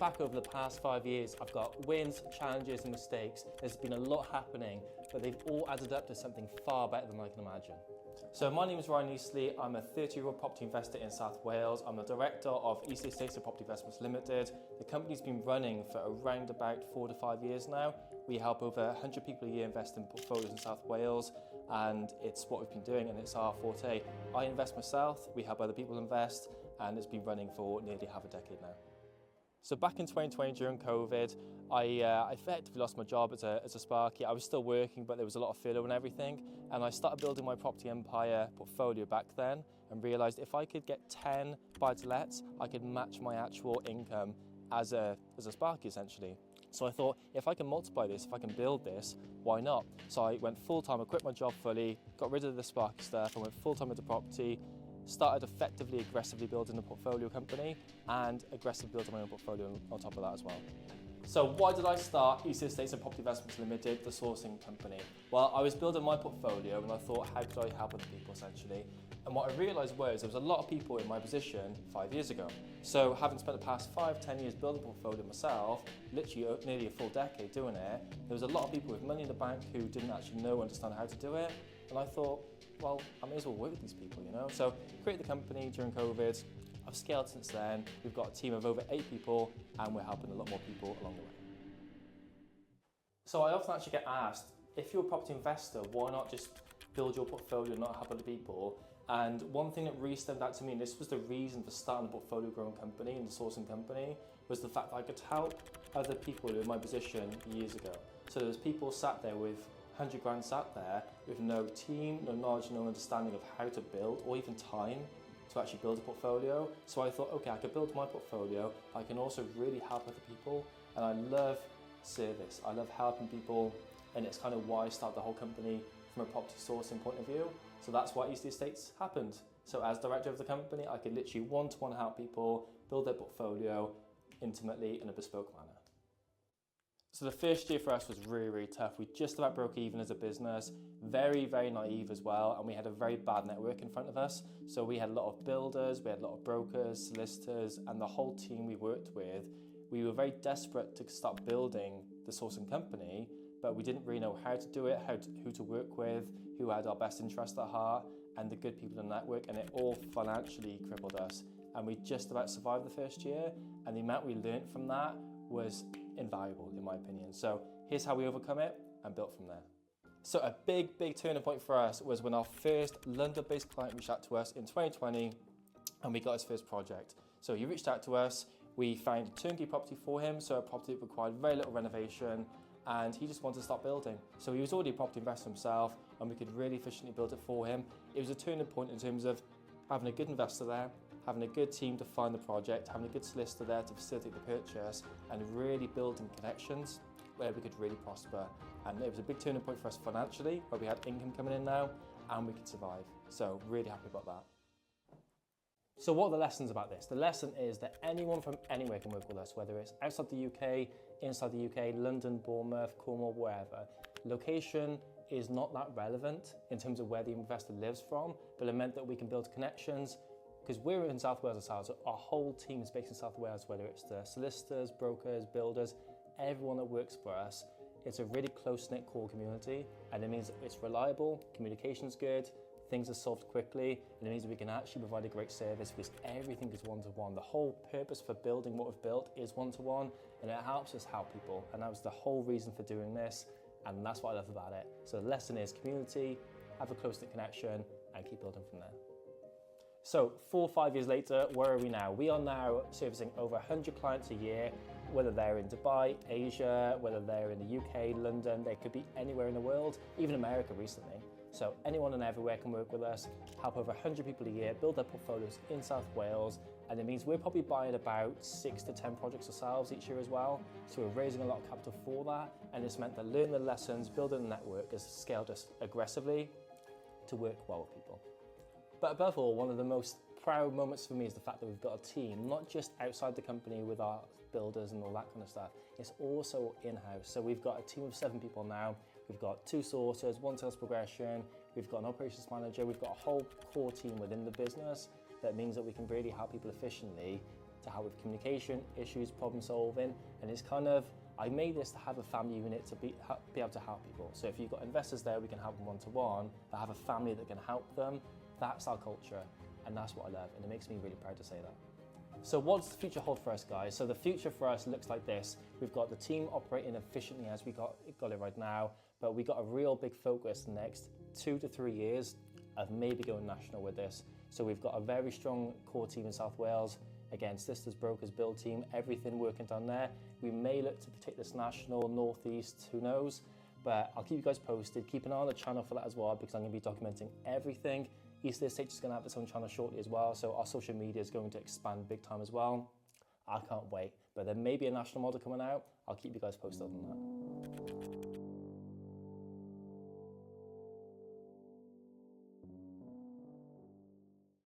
back over the past 5 years, I've got wins, challenges and mistakes. There's been a lot happening, but they've all added up to something far better than I can imagine. So my name is Ryan Eastley. I'm a 30-year-old property investor in South Wales. I'm the director of Eastley Estates and Property Investments Limited. The company's been running for around about 4 to 5 years now. We help over 100 people a year invest in portfolios in South Wales, and it's what we've been doing and it's our forte. I invest myself, we help other people invest, and it's been running for nearly half a decade now. So back in 2020 during COVID, I effectively lost my job as a sparky. I was still working, but there was a lot of furlough and everything. And I started building my property empire portfolio back then and realised if I could get 10 buy-to-lets, I could match my actual income as a sparky essentially. So I thought, if I can multiply this, if I can build this, why not? So I went full-time, I quit my job fully, got rid of the sparky stuff, I went full-time into property, started effectively aggressively building a portfolio company and aggressively building my own portfolio on top of that as well. So why did I start Eastley Estates and Property Investments Limited, the sourcing company? Well, I was building my portfolio and I thought, how could I help other people essentially? And what I realised was there was a lot of people in my position 5 years ago. So having spent the past 5-10 years building a portfolio myself, literally nearly a full decade doing it, there was a lot of people with money in the bank who didn't actually know or understand how to do it. And I thought, well, I may as well work with these people, you know? So created the company during COVID. I've scaled since then. We've got a team of over 8 people and we're helping a lot more people along the way. So I often actually get asked, if you're a property investor, why not just build your portfolio and not help other people? And one thing that really stood out to me, and this was the reason for starting a portfolio growing company and the sourcing company, was the fact that I could help other people in my position years ago. So there's people sat there with 100 grand sat there with no team, no knowledge, no understanding of how to build or even time to actually build a portfolio. So I thought, okay, I could build my portfolio, I can also really help other people, and I love service. I love helping people, and it's kind of why I started the whole company from a property sourcing point of view. So that's why Eastley Estates happened. So as director of the company, I could literally one-to-one help people build their portfolio intimately in a bespoke manner. So the first year for us was really, really tough. We just about broke even as a business, very, very naive as well, and we had a very bad network in front of us. So we had a lot of builders, we had a lot of brokers, solicitors, and the whole team we worked with. We were very desperate to start building the sourcing company, but we didn't really know how to do it, who to work with, who had our best interest at heart, and the good people in the network, and it all financially crippled us. And we just about survived the first year, and the amount we learned from that was invaluable in my opinion. So here's how we overcome it and built from there. So a big turning point for us was when our first London-based client reached out to us in 2020 and we got his first project. So he reached out to us, we found a turnkey property for him, so a property that required very little renovation, and he just wanted to start building. So he was already a property investor himself and we could really efficiently build it for him. It was a turning point in terms of having a good investor there, having a good team to find the project, having a good solicitor there to facilitate the purchase, and really building connections where we could really prosper. And it was a big turning point for us financially, where we had income coming in now, and we could survive. So really happy about that. So what are the lessons about this? The lesson is that anyone from anywhere can work with us, whether it's outside the UK, inside the UK, London, Bournemouth, Cornwall, wherever. Location is not that relevant in terms of where the investor lives from, but it meant that we can build connections. Because we're in South Wales ourselves, so our whole team is based in South Wales, whether it's the solicitors, brokers, builders, everyone that works for us. It's a really close-knit core community, and it means that it's reliable, communication's good, things are solved quickly, and it means that we can actually provide a great service because everything is one-to-one. The whole purpose for building what we've built is one-to-one, and it helps us help people, and that was the whole reason for doing this, and that's what I love about it. So the lesson is community, have a close-knit connection, and keep building from there. So 4 or 5 years later, where are we now? We are now servicing over 100 clients a year, whether they're in Dubai, Asia, whether they're in the UK, London, they could be anywhere in the world, even America recently. So anyone and everywhere can work with us, help over 100 people a year, build their portfolios in South Wales, and it means we're probably buying about 6 to 10 projects ourselves each year as well. So we're raising a lot of capital for that, and it's meant that learning the lessons, building the network has scaled us aggressively to work well with people. But above all, one of the most proud moments for me is the fact that we've got a team, not just outside the company with our builders and all that kind of stuff, it's also in-house. So we've got a team of 7 people now. We've got 2 sourcers, 1 sales progression, we've got an operations manager, we've got a whole core team within the business that means that we can really help people efficiently to help with communication, issues, problem solving, and it's kind of, I made this to have a family unit to be able to help people. So if you've got investors there, we can help them one-to-one, but have a family that can help them. That's our culture, and that's what I love, and it makes me really proud to say that. So what does the future hold for us, guys? So the future for us looks like this. We've got the team operating efficiently as we got it right now, but we got a real big focus the next 2 to 3 years of maybe going national with this. So we've got a very strong core team in South Wales. Again, Sisters, Brokers, Build team, everything working down there. We may look to take this national, northeast, who knows? But I'll keep you guys posted. Keep an eye on the channel for that as well, because I'm gonna be documenting everything. East Estate is going to have its own channel shortly as well, so our social media is going to expand big time as well. I can't wait, but there may be a national model coming out. I'll keep you guys posted on that.